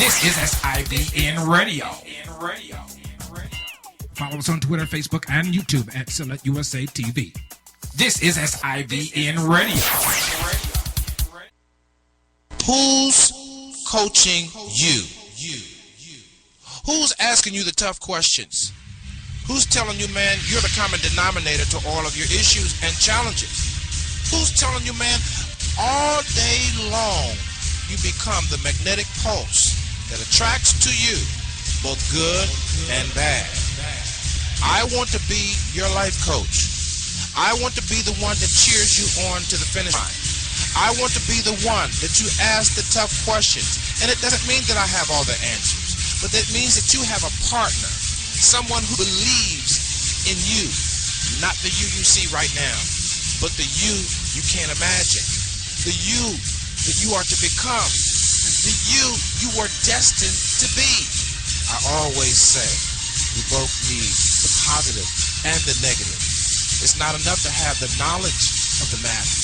This is SIVN Radio. Follow us on Twitter, Facebook, and YouTube at Select USA TV. This is SIVN Radio. Who's coaching you? Who's asking you the tough questions? Who's telling you, man, you're the common denominator to all of your issues and challenges? Who's telling you, man, all day long you become the magnetic pulse that attracts to you both good and bad? I want to be your life coach. I want to be the one that cheers you on to the finish line. I want to be the one that you ask the tough questions. And it doesn't mean that I have all the answers, but that means that you have a partner, someone who believes in you, not the you see right now, but the you can't imagine, the you that you are to become, the you are destined to be. I always say we both need the positive and the negative. It's not enough to have the knowledge of the matter,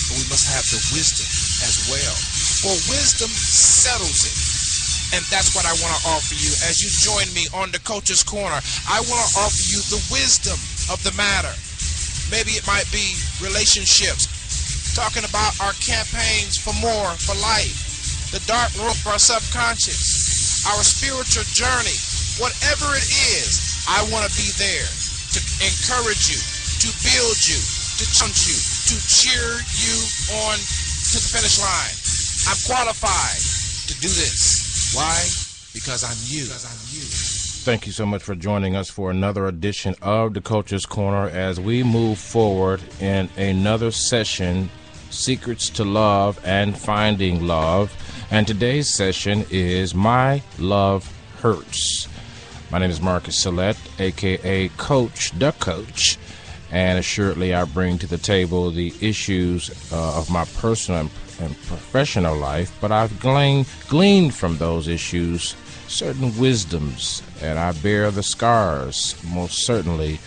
but we must have the wisdom as well. For wisdom settles it. And that's what I want to offer you as you join me on the Coach's Corner. I want to offer you the wisdom of the matter. Maybe it might be relationships, talking about our campaigns for more, for life, the dark room of our subconscious, our spiritual journey, whatever it is. I want to be there to encourage you, to build you, to challenge you, to cheer you on to the finish line. I'm qualified to do this. Why? Because I'm you. Thank you so much for joining us for another edition of the Coach's Corner as we move forward in another session, Secrets to Love and Finding Love. And today's session is My Love Hurts. My name is Marcus Sillett, a.k.a. Coach, the Coach. And assuredly, I bring to the table the issues of my personal and professional life, but I've gleaned from those issues certain wisdoms, and I bear the scars, most certainly,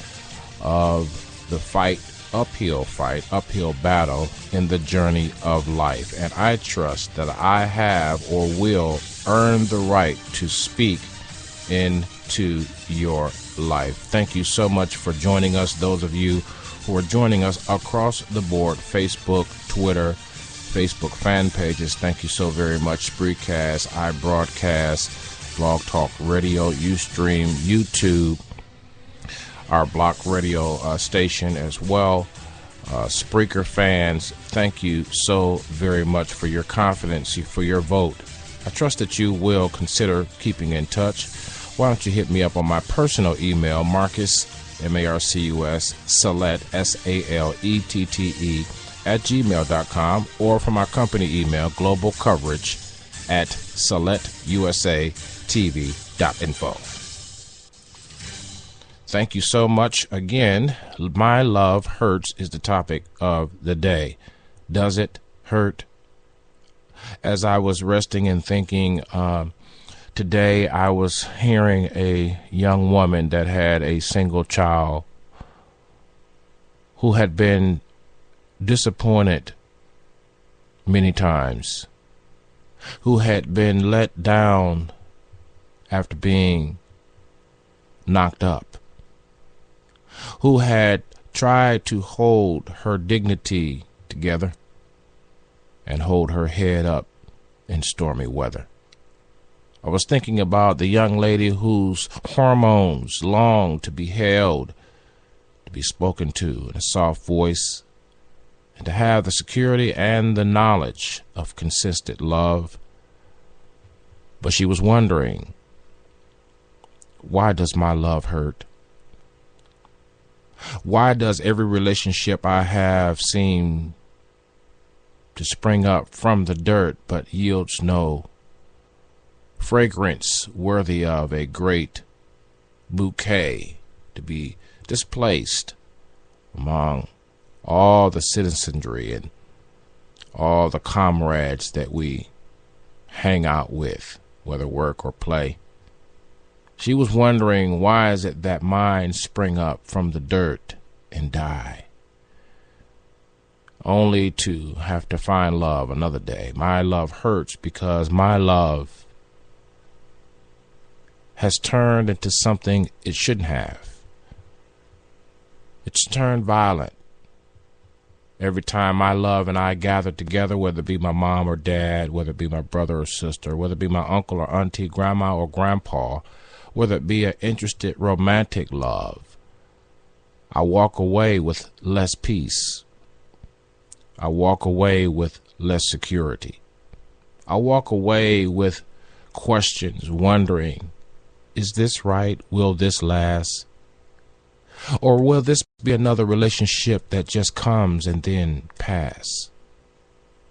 of the uphill battle in the journey of life. And I trust that I have or will earn the right to speak into your life. Thank you so much for joining us, those of you who are joining us across the board, Facebook, Twitter, Facebook fan pages. Thank you so very much. Spreaker, iBroadcast, Blog Talk Radio, Ustream, YouTube, our block radio station as well. Spreaker fans, thank you so very much for your confidence, for your vote. I trust that you will consider keeping in touch. Why don't you hit me up on my personal email, Marcus, M-A-R-C-U-S, Sallett, S-A-L-E-T-T-E, @gmail.com, or from my company email, global coverage at SallettUSATV.info. Thank you so much again. My love hurts is the topic of the day. Does it hurt? As I was resting and thinking, today I was hearing a young woman that had a single child who had been disappointed many times, who had been let down after being knocked up, who had tried to hold her dignity together and hold her head up in stormy weather. I was thinking about the young lady whose hormones longed to be held, to be spoken to in a soft voice, and to have the security and the knowledge of consistent love. But she was wondering, why does my love hurt? Why does every relationship I have seem to spring up from the dirt but yields no fragrance worthy of a great bouquet to be displaced among all the citizenry and all the comrades that we hang out with, whether work or play? She was wondering, why is it that mine spring up from the dirt and die, only to have to find love another day? My love hurts because my love has turned into something it shouldn't have. It's turned violent. Every time my love and I gather together, whether it be my mom or dad, whether it be my brother or sister, whether it be my uncle or auntie, grandma or grandpa, whether it be an interested romantic love, I walk away with less peace. I walk away with less security. I walk away with questions, wondering, is this right? Will this last? Or will this be another relationship that just comes and then pass?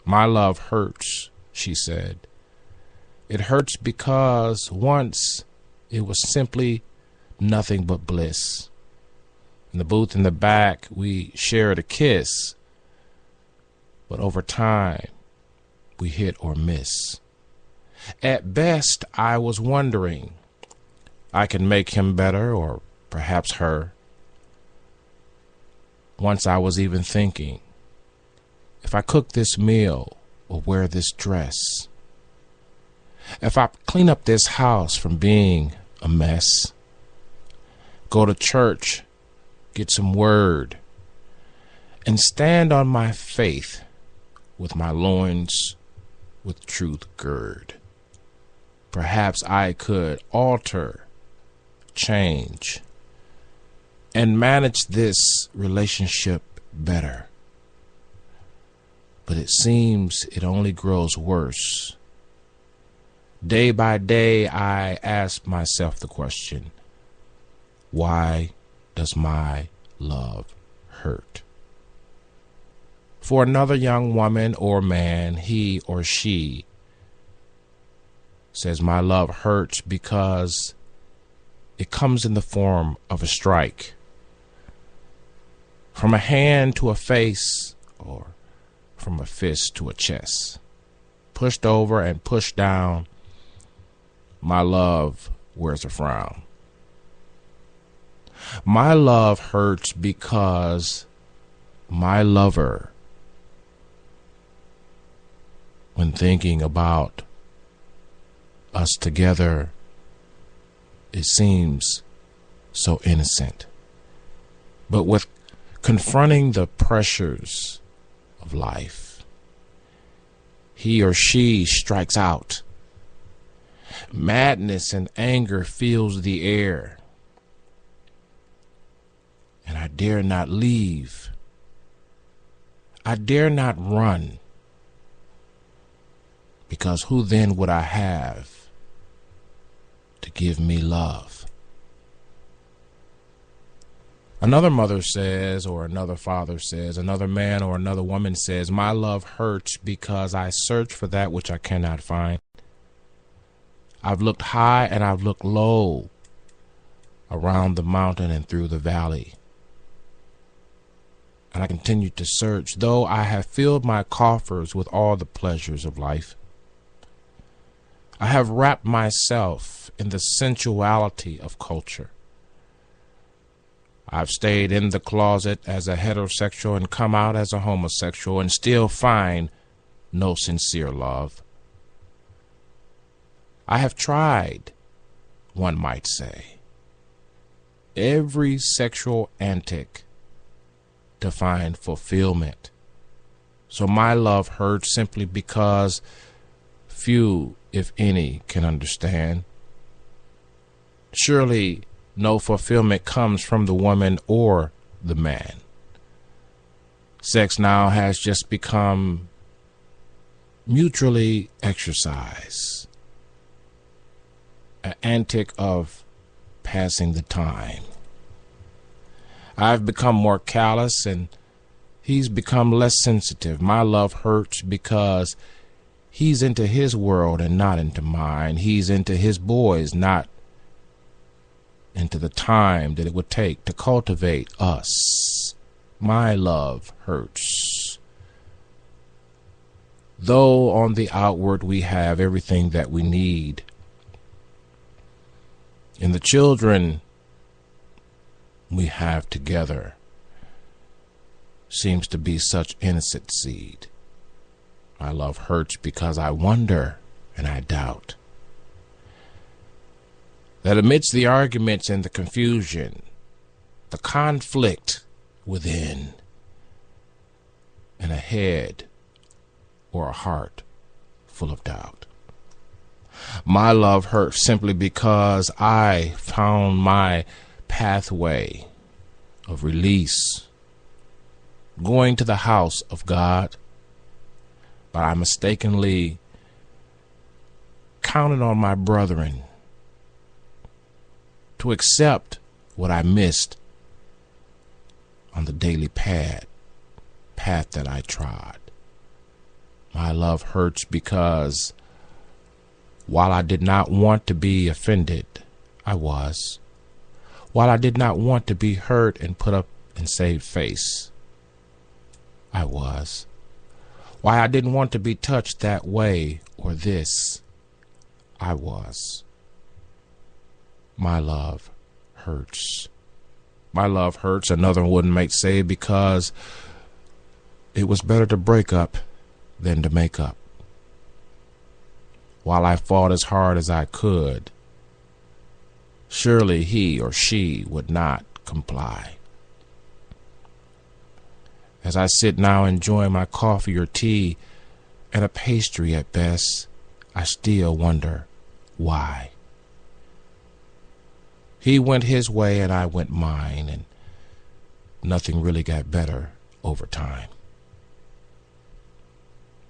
My love hurts, she said. It hurts because once it was simply nothing but bliss. In the booth in the back, we shared a kiss. But over time, we hit or miss. At best, I was wondering, I can make him better or perhaps her. Once I was even thinking, if I cook this meal or wear this dress, if I clean up this house from being a mess, go to church, get some word, and stand on my faith with my loins with truth gird, perhaps I could alter, change, and manage this relationship better. But it seems it only grows worse. Day by day, I ask myself the question, why does my love hurt? For another young woman or man, he or she says my love hurts because it comes in the form of a strike. From a hand to a face, or from a fist to a chest. Pushed over and pushed down, my love wears a frown. My love hurts because my lover, when thinking about us together, it seems so innocent. But with confronting the pressures of life, he or she strikes out. Madness and anger fills the air, and I dare not leave. I dare not run, because who then would I have to give me love? Another mother says, or another father says, another man or another woman says, my love hurts because I search for that which I cannot find. I've looked high and I've looked low, around the mountain and through the valley. And I continue to search, though I have filled my coffers with all the pleasures of life. I have wrapped myself in the sensuality of culture. I've stayed in the closet as a heterosexual and come out as a homosexual and still find no sincere love. I have tried, one might say, every sexual antic to find fulfillment. So my love hurts simply because few, if any, can understand. Surely no fulfillment comes from the woman or the man. Sex now has just become mutually exercise, an antic of passing the time. I've become more callous and he's become less sensitive. My love hurts because he's into his world and not into mine. He's into his boys, not into the time that it would take to cultivate us. My love hurts. Though on the outward we have everything that we need, in the children we have together seems to be such innocent seed. My love hurts because I wonder and I doubt. that amidst the arguments and the confusion, the conflict within, and a head or a heart full of doubt, my love hurt simply because I found my pathway of release going to the house of God, but I mistakenly counted on my brethren to accept what I missed on the daily path that I trod. My love hurts because while I did not want to be offended, I was. While I did not want to be hurt and put up and saved face, I was. Why I didn't want to be touched that way or this, I was. My love hurts. My love hurts, another one might say, because it was better to break up than to make up. While I fought as hard as I could, surely he or she would not comply. As I sit now enjoying my coffee or tea and a pastry at best, I still wonder why. He went his way and I went mine, and nothing really got better over time.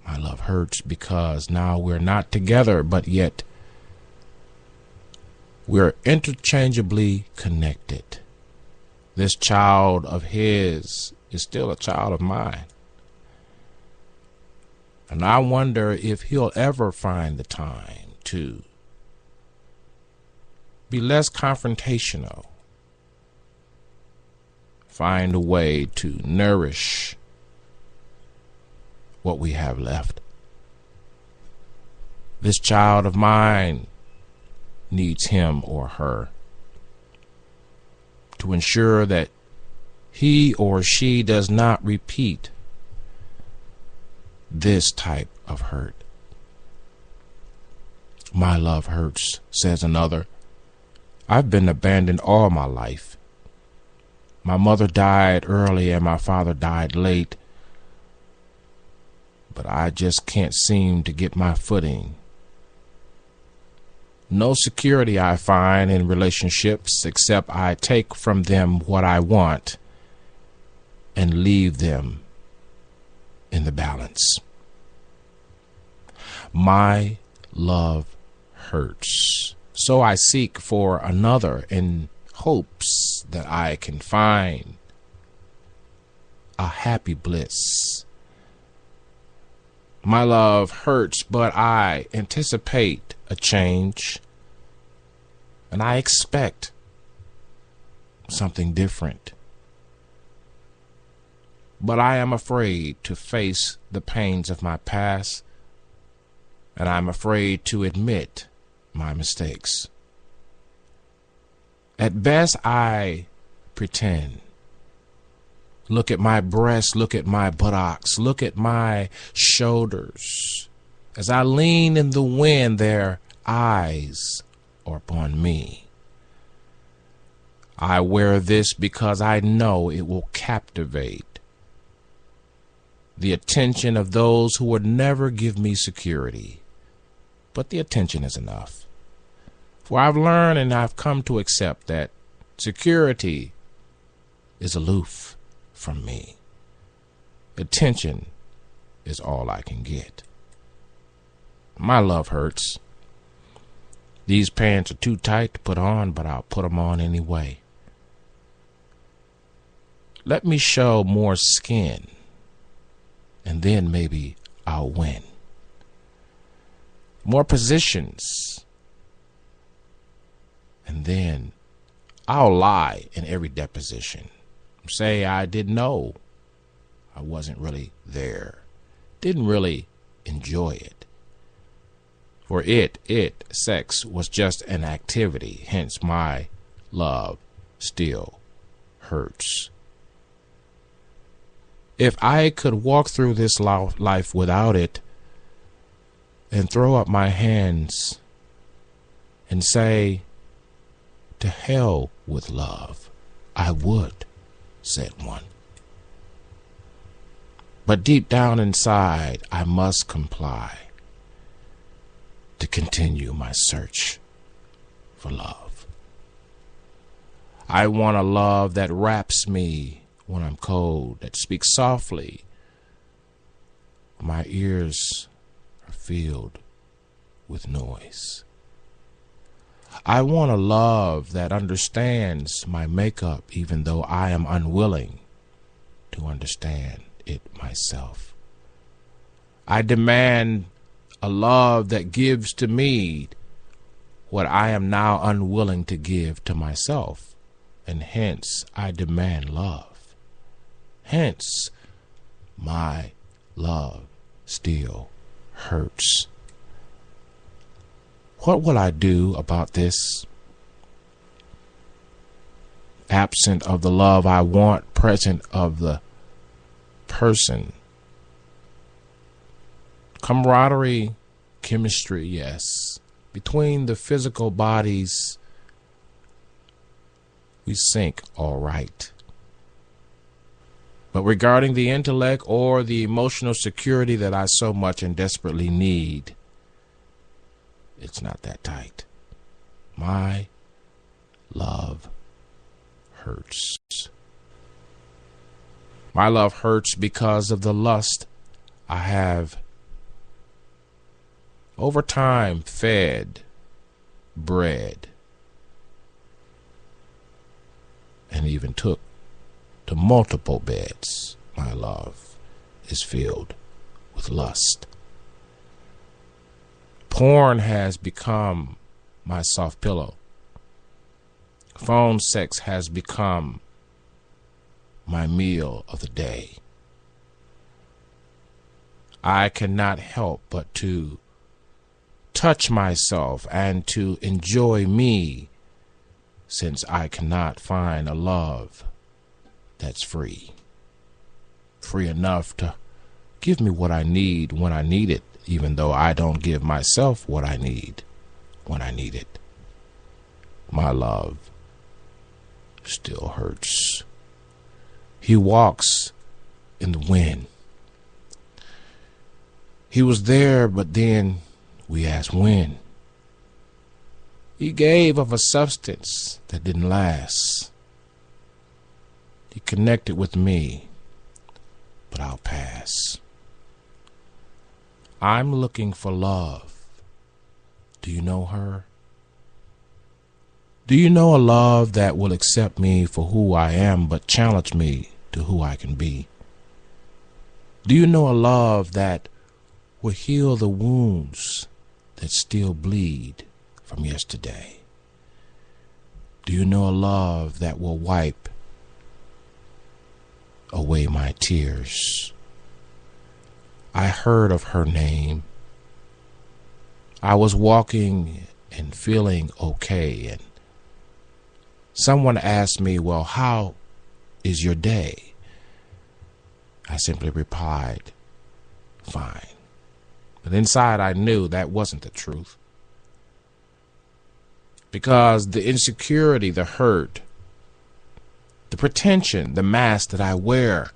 My love hurts because now we're not together, but yet we're interchangeably connected. This child of his is still a child of mine. And I wonder if he'll ever find the time to be less confrontational, find a way to nourish what we have left. This child of mine needs him or her to ensure that he or she does not repeat this type of hurt. My love hurts, says another. I've been abandoned all my life. My mother died early and my father died late, but I just can't seem to get my footing. No security I find in relationships except I take from them what I want and leave them in the balance. My love hurts, so I seek for another in hopes that I can find a happy bliss. My love hurts, but I anticipate a change, and I expect something different. But I am afraid to face the pains of my past, and I'm afraid to admit my mistakes. At best, I pretend. Look at my breasts, look at my buttocks, look at my shoulders. As I lean in the wind, their eyes are upon me. I wear this because I know it will captivate the attention of those who would never give me security. But the attention is enough. For I've learned and I've come to accept that security is aloof from me. Attention is all I can get. My love hurts. These pants are too tight to put on, but I'll put them on anyway. Let me show more skin, and then maybe I'll win. More positions, and then I'll lie in every deposition. Say I didn't know. I wasn't really there. Didn't really enjoy it. For sex was just an activity. Hence my love still hurts. If I could walk through this life without it and throw up my hands and say, To hell with love, I would, said one. But deep down inside, I must comply to continue my search for love. I want a love that wraps me when I'm cold, that speaks softly. My ears are filled with noise. I want a love that understands my makeup even though I am unwilling to understand it myself. I demand a love that gives to me what I am now unwilling to give to myself, and hence I demand love. Hence, my love still hurts. What will I do about this? Absent of the love I want, present of the person. Camaraderie, chemistry, yes. Between the physical bodies, we sync all right. But regarding the intellect or the emotional security that I so much and desperately need, it's not that tight. My love hurts. My love hurts because of the lust I have over time fed, bred, and even took to multiple beds. My love is filled with lust. Porn has become my soft pillow. Phone sex has become my meal of the day. I cannot help but to touch myself and to enjoy me, since I cannot find a love that's free. Free enough to give me what I need when I need it, even though I don't give myself what I need when I need it. My love still hurts. He walks in the wind. He was there, but then we asked when. He gave of a substance that didn't last. He connected with me, but I'll pass. I'm looking for love. Do you know her? Do you know a love that will accept me for who I am, but challenge me to who I can be? Do you know a love that will heal the wounds that still bleed from yesterday? Do you know a love that will wipe away my tears? I heard of her name. I was walking and feeling okay, and someone asked me, well, how is your day? I simply replied, fine. But inside I knew that wasn't the truth. Because the insecurity, the hurt, the pretension, the mask that I wear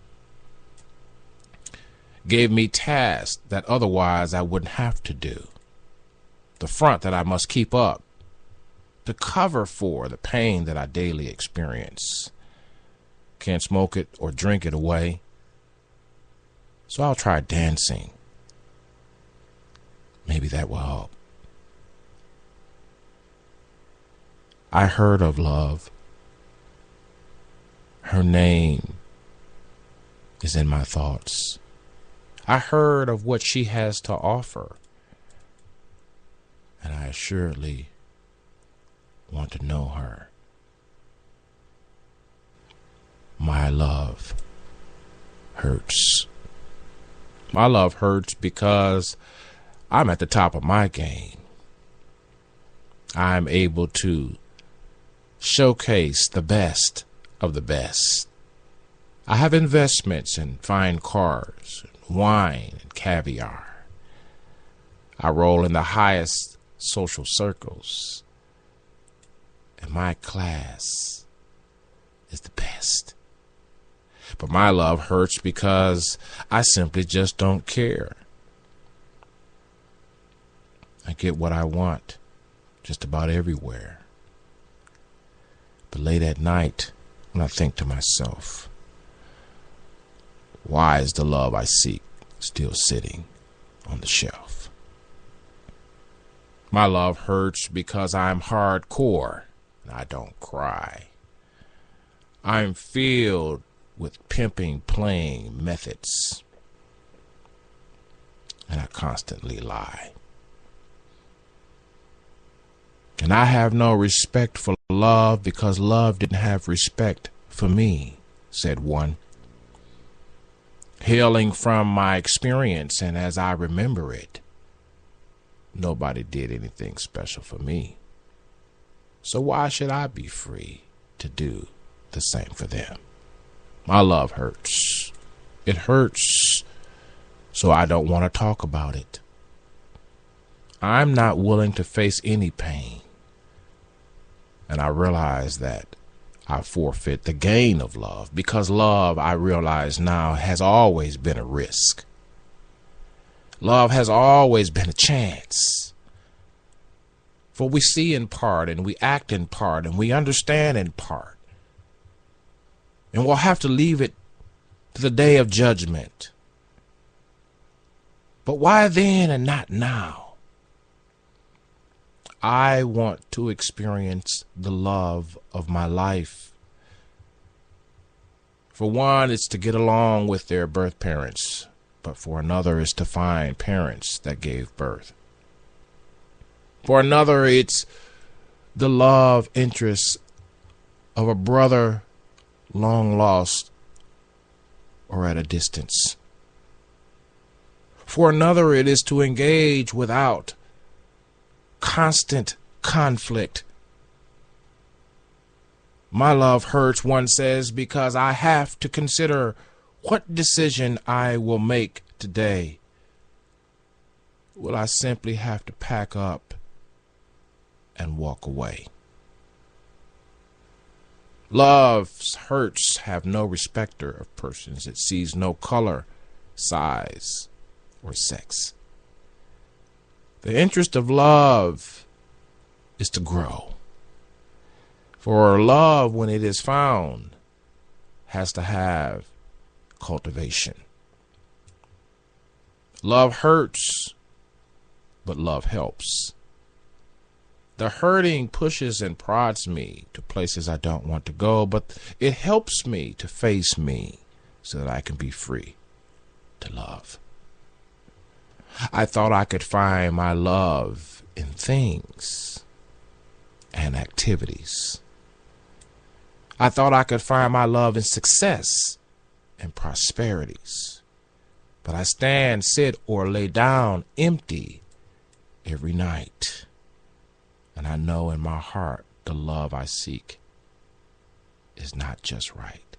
gave me tasks that otherwise I wouldn't have to do. The front that I must keep up to cover for the pain that I daily experience. Can't smoke it or drink it away. So I'll try dancing. Maybe that will help. I heard of love. Her name is in my thoughts. I heard of what she has to offer, and I assuredly want to know her. My love hurts. My love hurts because I'm at the top of my game. I'm able to showcase the best of the best. I have investments in fine cars, wine, and caviar. I roll in the highest social circles. and my class is the best. But my love hurts because I simply just don't care. I get what I want just about everywhere. But late at night, when I think to myself, why is the love I seek still sitting on the shelf? My love hurts because I'm hardcore and I don't cry. I'm filled with pimping playing methods, and I constantly lie. And I have no respect for love because love didn't have respect for me, said one. Hailing from my experience, and as I remember it, nobody did anything special for me. So why should I be free to do the same for them? My love hurts. It hurts, so I don't want to talk about it. I'm not willing to face any pain. And I realize that I forfeit the gain of love because love, I realize now, has always been a risk. Love has always been a chance. For we see in part and we act in part and we understand in part. And we'll have to leave it to the day of judgment. But why then and not now? I want to experience the love of my life. For one, it's to get along with their birth parents, but for another, it's to find parents that gave birth. For another, it's the love interest of a brother long lost or at a distance. For another, it is to engage without constant conflict. My love hurts, one says, because I have to consider what decision I will make today. Will I simply have to pack up and walk away? Love's hurts have no respecter of persons. It sees no color, size, or sex. The interest of love is to grow. For love, when it is found, has to have cultivation. Love hurts, but love helps. The hurting pushes and prods me to places I don't want to go, but it helps me to face me so that I can be free to love. I thought I could find my love in things and activities. I thought I could find my love in success and prosperities. But I stand, sit, or lay down empty every night. And I know in my heart the love I seek is not just right.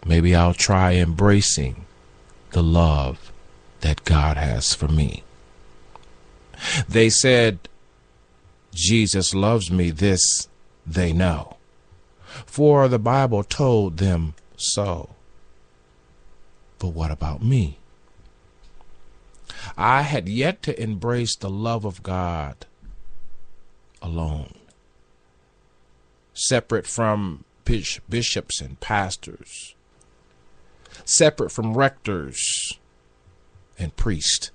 Maybe I'll try embracing the love that God has for me. They said, Jesus loves me, this they know, for the Bible told them so. But what about me? I had yet to embrace the love of God alone, separate from bishops and pastors, separate from rectors and priests.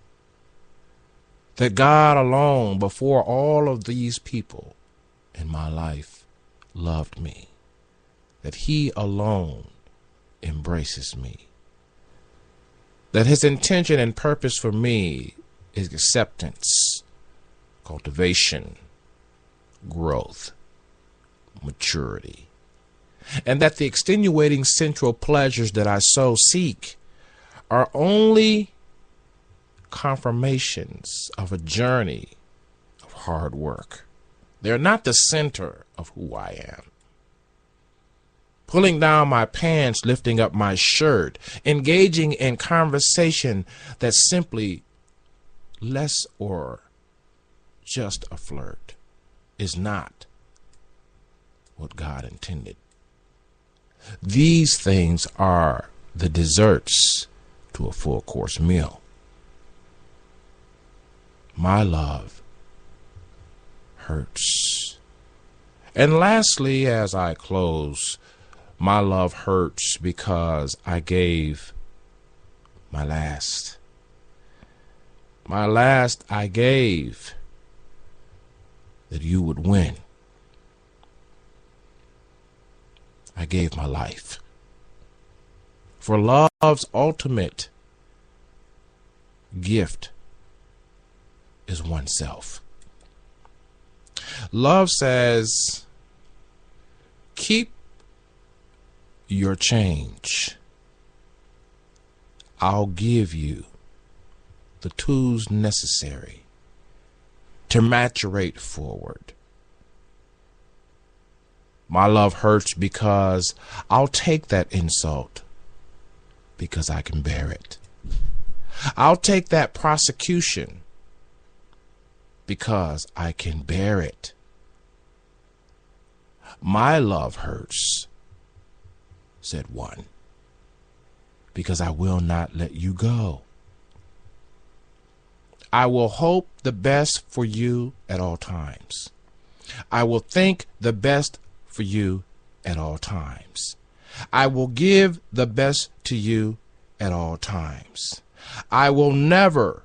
That God alone, before all of these people in my life, loved me. That He alone embraces me. That His intention and purpose for me is acceptance, cultivation, growth, maturity. And that the extenuating central pleasures that I so seek are only confirmations of a journey of hard work. They're not the center of who I am. Pulling down my pants, lifting up my shirt, engaging in conversation that's simply less or just a flirt is not what God intended. These things are the desserts to a full course meal. My love hurts. And lastly, as I close, my love hurts because I gave my last. My last I gave that you would win. I gave my life. For love's ultimate gift is oneself. Love says, keep your change. I'll give you the tools necessary to maturate forward. My love hurts because I'll take that insult because I can bear it. I'll take that prosecution because I can bear it. My love hurts, said one, because I will not let you go. I will hope the best for you at all times. I will think the best for you at all times. I will give the best to you at all times. I will never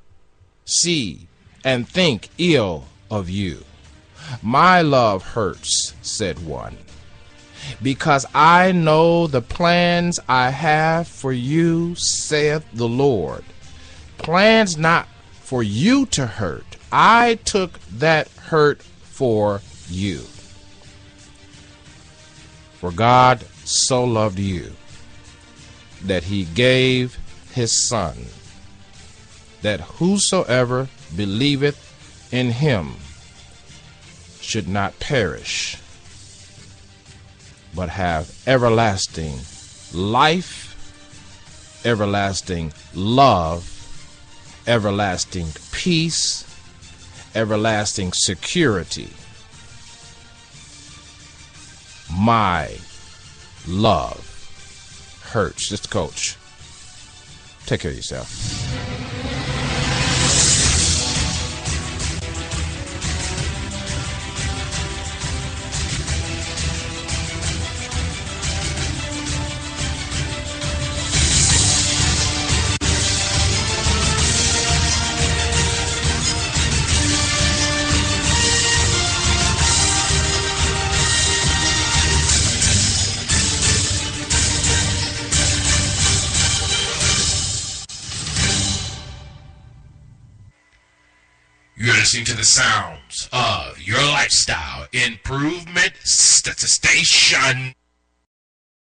see and think ill of you. My love hurts, said one, because I know the plans I have for you, saith the Lord. Plans not for you to hurt. I took that hurt for you. For God so loved you that he gave his Son, that whosoever believeth in him should not perish, but have everlasting life, everlasting love, everlasting peace, everlasting security. My love hurts. This is the coach. Take care of yourself. You're listening to the sounds of your lifestyle improvement station.